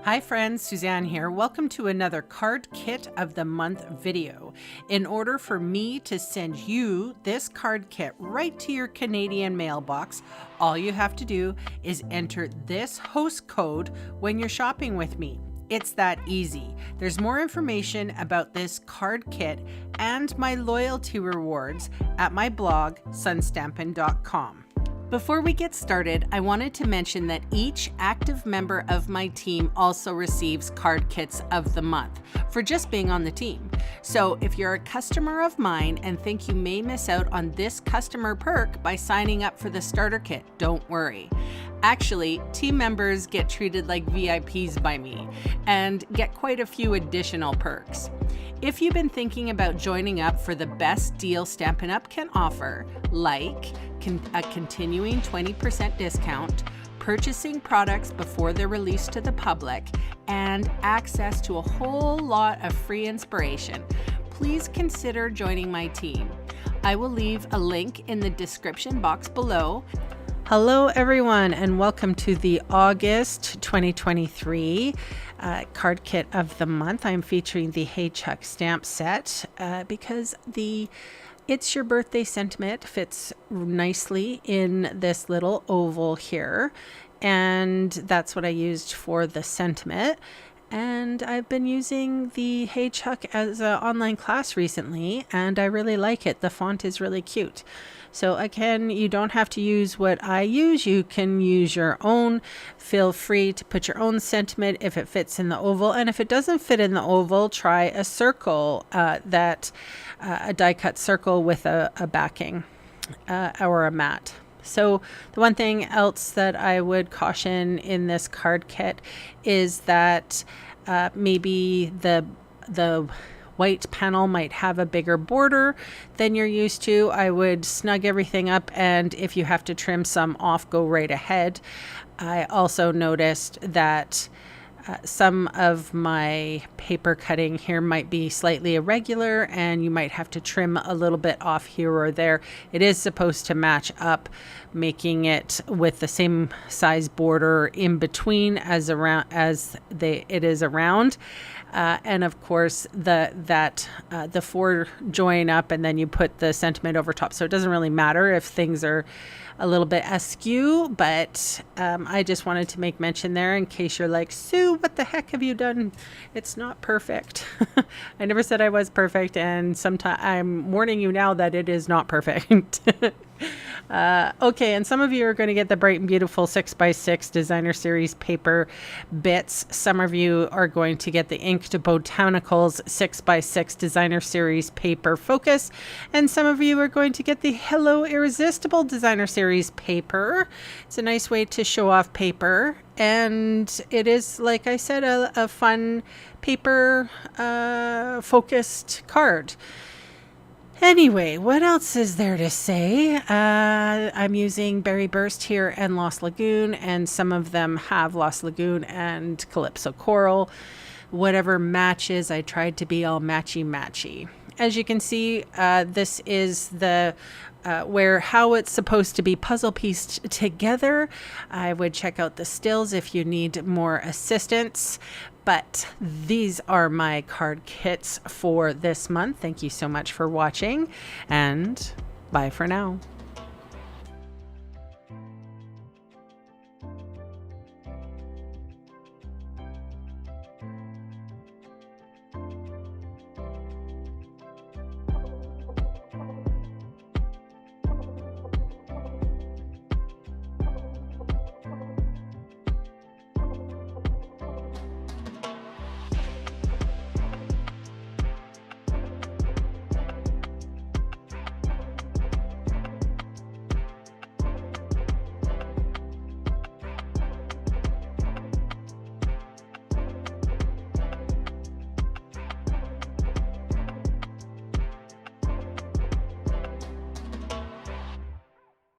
Hi friends, Suzanne here. Welcome to another Card Kit of the Month video. In order for me to send you this card kit right to your Canadian mailbox, all you have to do is enter this host code when you're shopping with me. It's that easy. There's more information about this card kit and my loyalty rewards at my blog, sunstampin.com. Before we get started, I wanted to mention that each active member of my team also receives card kits of the month for just being on the team. So if you're a customer of mine and think you may miss out on this customer perk by signing up for the starter kit, don't worry. Actually, team members get treated like VIPs by me and get quite a few additional perks. If you've been thinking about joining up for the best deal Stampin' Up can offer, like a continuing 20% discount, purchasing products before they're released to the public, and access to a whole lot of free inspiration, please consider joining my team. I will leave a link in the description box below. Hello everyone, and welcome to the August 2023 card kit of the month. I'm featuring the Hey Chuck stamp set because the It's Your Birthday sentiment fits nicely in this little oval here, and that's what I used for the sentiment. And I've been using the Hey Chuck as an online class recently, and I really like it. The font is really cute. So again, you don't have to use what I use. You can use your own. Feel free to put your own sentiment if it fits in the oval. And if it doesn't fit in the oval, try a circle, a die cut circle with a backing or a mat. So the one thing else that I would caution in this card kit is that maybe the white panel might have a bigger border than you're used to. I would snug everything up, and if you have to trim some off, go right ahead. I also noticed that some of my paper cutting here might be slightly irregular, and you might have to trim a little bit off here or there. It is supposed to match up, making it with the same size border in between as it is around. And of course, the four join up, and then you put the sentiment over top. So it doesn't really matter if things are a little bit askew, but I just wanted to make mention there in case you're like, Sue, what the heck have you done? It's not perfect. I never said I was perfect, and sometimes I'm warning you now that it is not perfect. Okay, and some of you are going to get the Bright and Beautiful 6x6 Designer Series paper bits. Some of you are going to get the Inked Botanicals 6x6 Designer Series paper focus, and some of you are going to get the Hello Irresistible Designer Series paper. It's a nice way to show off paper, and it is, like I said, a fun paper focused card. Anyway, what else is there to say? I'm using Berry Burst here and Lost Lagoon, and some of them have Lost Lagoon and Calypso Coral. Whatever matches, I tried to be all matchy-matchy. As you can see, this is the how it's supposed to be puzzle pieced together. I would check out the stills if you need more assistance. But these are my card kits for this month. Thank you so much for watching, and bye for now.